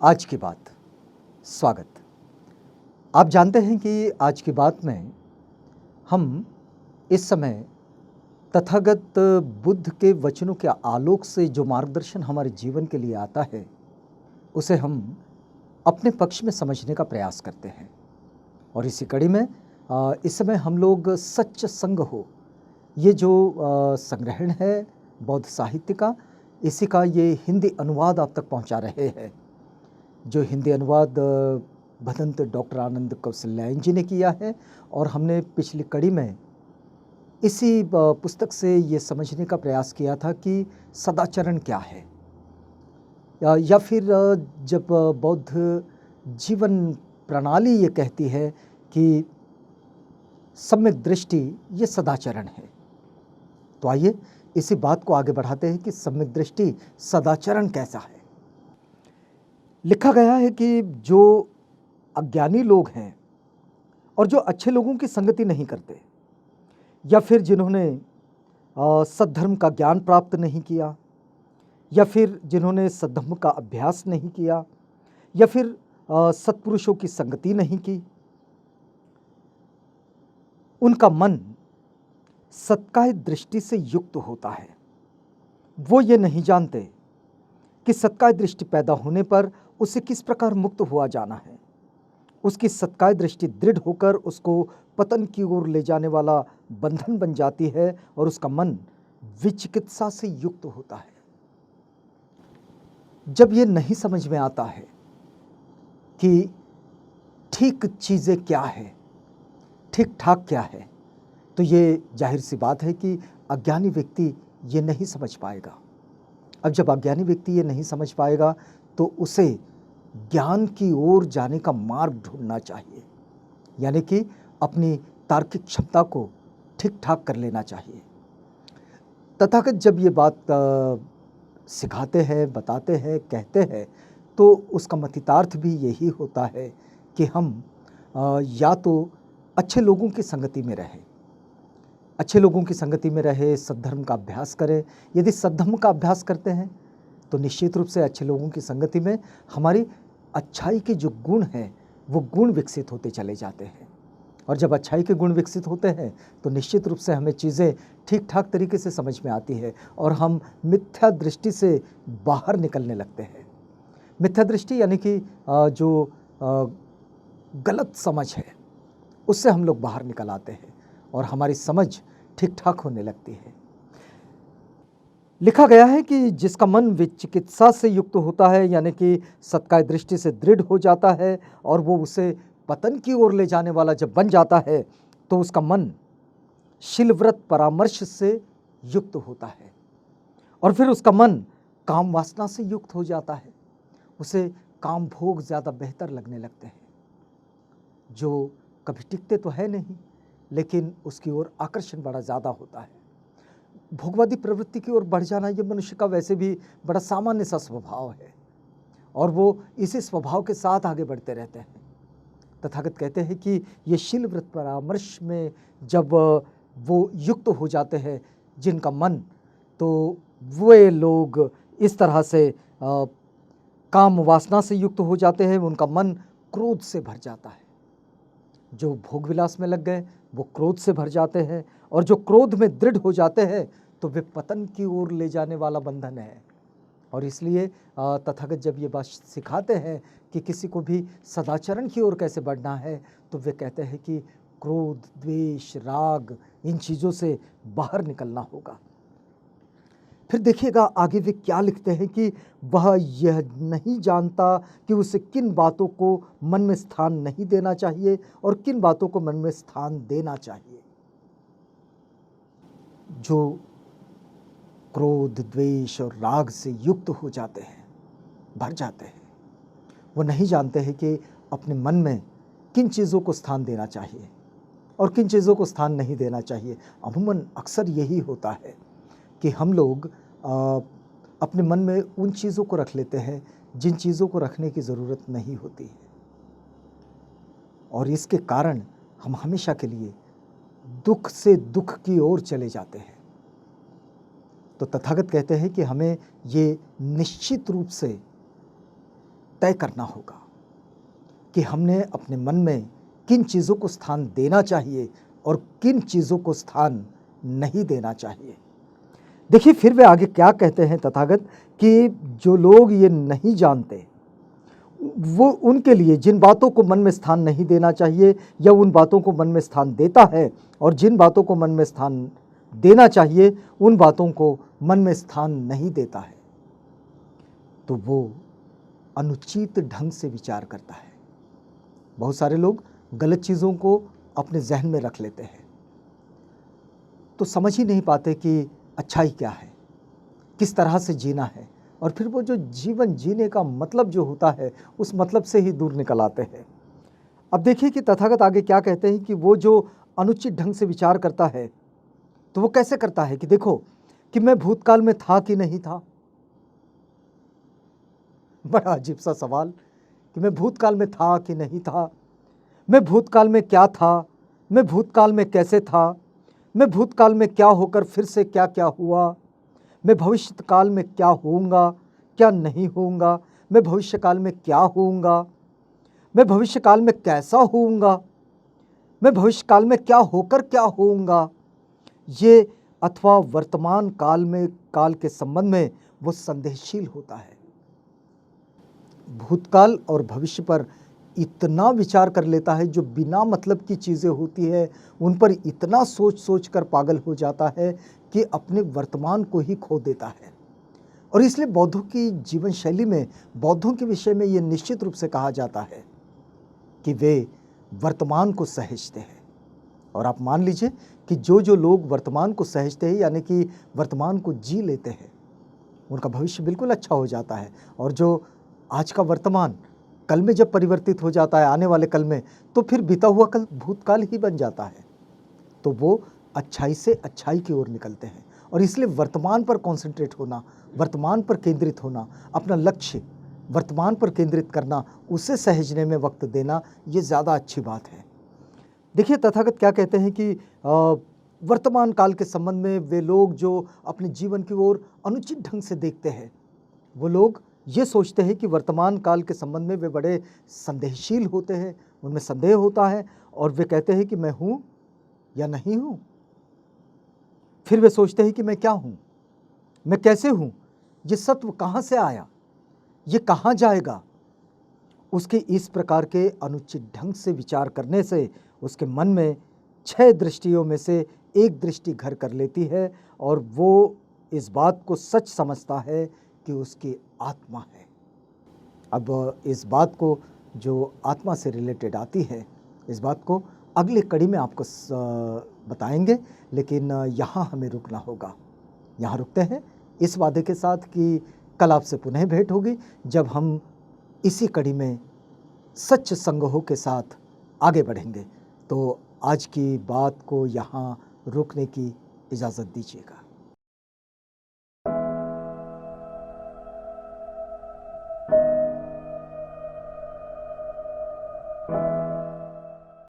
आज की बात। स्वागत। आप जानते हैं कि आज की बात में हम इस समय तथागत बुद्ध के वचनों के आलोक से जो मार्गदर्शन हमारे जीवन के लिए आता है, उसे हम अपने पक्ष में समझने का प्रयास करते हैं। और इसी कड़ी में इस समय हम लोग सच्च संग हो, ये जो संग्रहण है बौद्ध साहित्य का, इसी का ये हिंदी अनुवाद आप तक पहुंचा रहे हैं। जो हिंदी अनुवाद भदंत डॉक्टर आनंद कौशल्यायन जी ने किया है, और हमने पिछली कड़ी में इसी पुस्तक से ये समझने का प्रयास किया था कि सदाचरण क्या है, या फिर जब बौद्ध जीवन प्रणाली ये कहती है कि सम्यक दृष्टि ये सदाचरण है। तो आइए इसी बात को आगे बढ़ाते हैं कि सम्यक दृष्टि सदाचरण कैसा है। लिखा गया है कि जो अज्ञानी लोग हैं और जो अच्छे लोगों की संगति नहीं करते, या फिर जिन्होंने सद्धर्म का ज्ञान प्राप्त नहीं किया, या फिर जिन्होंने सद्धर्म का अभ्यास नहीं किया, या फिर सत्पुरुषों की संगति नहीं की, उनका मन सत्काय दृष्टि से युक्त होता है। वो ये नहीं जानते कि सत्काय दृष्टि पैदा होने पर उसे किस प्रकार मुक्त हुआ जाना है। उसकी सत्काय दृष्टि दृढ़ होकर उसको पतन की ओर ले जाने वाला बंधन बन जाती है, और उसका मन विचिकित्सा से युक्त होता है। जब ये नहीं समझ में आता है कि ठीक चीज़ें क्या है, ठीक ठाक क्या है, तो ये जाहिर सी बात है कि अज्ञानी व्यक्ति ये नहीं समझ पाएगा। अब जब अज्ञानी व्यक्ति ये नहीं समझ पाएगा तो उसे ज्ञान की ओर जाने का मार्ग ढूंढना चाहिए, यानी कि अपनी तार्किक क्षमता को ठीक ठाक कर लेना चाहिए। तथागत जब ये बात सिखाते हैं, बताते हैं, कहते हैं, तो उसका मतितार्थ भी यही होता है कि हम या तो अच्छे लोगों की संगति में रहें, अच्छे लोगों की संगति में रहे, सद्धर्म का अभ्यास करें। यदि सद्धर्म का अभ्यास करते हैं तो निश्चित रूप से अच्छे लोगों की संगति में हमारी अच्छाई के जो गुण हैं वो गुण विकसित होते चले जाते हैं। और जब अच्छाई के गुण विकसित होते हैं तो निश्चित रूप से हमें चीज़ें ठीक ठाक तरीके से समझ में आती है, और हम मिथ्या दृष्टि से बाहर निकलने लगते हैं। मिथ्या दृष्टि यानी कि जो गलत समझ है, उससे हम लोग बाहर निकल आते हैं और हमारी समझ ठीक ठाक होने लगती है। लिखा गया है कि जिसका मन विचिकित्सा से युक्त होता है, यानी कि सत्काय दृष्टि से दृढ़ हो जाता है, और वो उसे पतन की ओर ले जाने वाला जब बन जाता है, तो उसका मन शीलव्रत परामर्श से युक्त होता है, और फिर उसका मन काम वासना से युक्त हो जाता है। उसे काम भोग ज़्यादा बेहतर लगने लगते हैं, जो कभी टिकते तो है नहीं, लेकिन उसकी ओर आकर्षण बड़ा ज़्यादा होता है। भोगवादी प्रवृत्ति की ओर बढ़ जाना ये मनुष्य का वैसे भी बड़ा सामान्य सा स्वभाव है, और वो इसी स्वभाव के साथ आगे बढ़ते रहते हैं। तथागत कहते हैं कि ये शीलव्रत परामर्श में जब वो युक्त हो जाते हैं जिनका मन, तो वे लोग इस तरह से काम वासना से युक्त हो जाते हैं। उनका मन क्रोध से भर जाता है। जो भोग विलास में लग गए वो क्रोध से भर जाते हैं, और जो क्रोध में दृढ़ हो जाते हैं तो वे पतन की ओर ले जाने वाला बंधन है। और इसलिए तथागत जब ये बात सिखाते हैं कि किसी को भी सदाचरण की ओर कैसे बढ़ना है, तो वे कहते हैं कि क्रोध, द्वेष, राग, इन चीज़ों से बाहर निकलना होगा। फिर देखिएगा आगे वे क्या लिखते हैं कि वह यह नहीं जानता कि उसे किन बातों को मन में स्थान नहीं देना चाहिए और किन बातों को मन में स्थान देना चाहिए। जो क्रोध, द्वेष और राग से युक्त हो जाते हैं, भर जाते हैं, वो नहीं जानते हैं कि अपने मन में किन चीज़ों को स्थान देना चाहिए और किन चीज़ों को स्थान नहीं देना चाहिए। अमूमन अक्सर यही होता है कि हम लोग अपने मन में उन चीज़ों को रख लेते हैं जिन चीज़ों को रखने की ज़रूरत नहीं होती है, और इसके कारण हम हमेशा के लिए दुख से दुख की ओर चले जाते हैं। तो तथागत कहते हैं कि हमें ये निश्चित रूप से तय करना होगा कि हमने अपने मन में किन चीज़ों को स्थान देना चाहिए और किन चीज़ों को स्थान नहीं देना चाहिए। देखिए फिर वे आगे क्या कहते हैं तथागत कि जो लोग ये नहीं जानते, वो उनके लिए जिन बातों को मन में स्थान नहीं देना चाहिए या उन बातों को मन में स्थान देता है, और जिन बातों को मन में स्थान देना चाहिए उन बातों को मन में स्थान नहीं देता है, तो वो अनुचित ढंग से विचार करता है। बहुत सारे लोग गलत चीज़ों को अपने जहन में रख लेते हैं, तो समझ ही नहीं पाते कि अच्छाई क्या है, किस तरह से जीना है, और फिर वो जो जीवन जीने का मतलब जो होता है उस मतलब से ही दूर निकल आते हैं। अब देखिए कि तथागत आगे क्या कहते हैं कि वो जो अनुचित ढंग से विचार करता है तो वो कैसे करता है कि देखो कि मैं भूतकाल में था कि नहीं था। बड़ा अजीब सा सवाल कि मैं भूतकाल में था कि नहीं था, मैं भूतकाल में क्या था, मैं भूतकाल में कैसे था, मैं भूतकाल में क्या होकर फिर से क्या क्या हुआ, मैं भविष्य काल में क्या होऊंगा क्या नहीं होऊंगा, मैं भविष्य काल में क्या होऊंगा, मैं भविष्य काल में कैसा होऊंगा, मैं भविष्य काल में क्या होकर क्या होऊंगा, ये अथवा वर्तमान काल के संबंध में वो संदेहशील होता है। भूतकाल और भविष्य पर इतना विचार कर लेता है, जो बिना मतलब की चीज़ें होती है उन पर इतना सोच सोच कर पागल हो जाता है कि अपने वर्तमान को ही खो देता है। और इसलिए बौद्धों की जीवन शैली में, बौद्धों के विषय में ये निश्चित रूप से कहा जाता है कि वे वर्तमान को सहेजते हैं। और आप मान लीजिए कि जो लोग वर्तमान को सहेजते हैं, यानी कि वर्तमान को जी लेते हैं, उनका भविष्य बिल्कुल अच्छा हो जाता है। और जो आज का वर्तमान कल में जब परिवर्तित हो जाता है, आने वाले कल में, तो फिर बीता हुआ कल भूतकाल ही बन जाता है। तो वो अच्छाई से अच्छाई की ओर निकलते हैं। और इसलिए वर्तमान पर कॉन्सेंट्रेट होना, वर्तमान पर केंद्रित होना, अपना लक्ष्य वर्तमान पर केंद्रित करना, उसे सहेजने में वक्त देना, ये ज़्यादा अच्छी बात है। देखिए तथागत क्या कहते हैं कि वर्तमान काल के संबंध में वे लोग जो अपने जीवन की ओर अनुचित ढंग से देखते हैं, वो लोग ये सोचते हैं कि वर्तमान काल के संबंध में वे बड़े संदेहशील होते हैं, उनमें संदेह होता है, और वे कहते हैं कि मैं हूँ या नहीं हूँ। फिर वे सोचते हैं कि मैं क्या हूँ, मैं कैसे हूँ, ये सत्व कहाँ से आया, ये कहाँ जाएगा। उसके इस प्रकार के अनुचित ढंग से विचार करने से उसके मन में 6 दृष्टियों में से एक दृष्टि घर कर लेती है, और वो इस बात को सच समझता है कि उसकी आत्मा है। अब इस बात को जो आत्मा से रिलेटेड आती है, इस बात को अगली कड़ी में आपको बताएंगे, लेकिन यहाँ हमें रुकना होगा। यहाँ रुकते हैं इस वादे के साथ कि कल आपसे पुनः भेंट होगी, जब हम इसी कड़ी में सच संगों के साथ आगे बढ़ेंगे। तो आज की बात को यहाँ रोकने की इजाज़त दीजिएगा।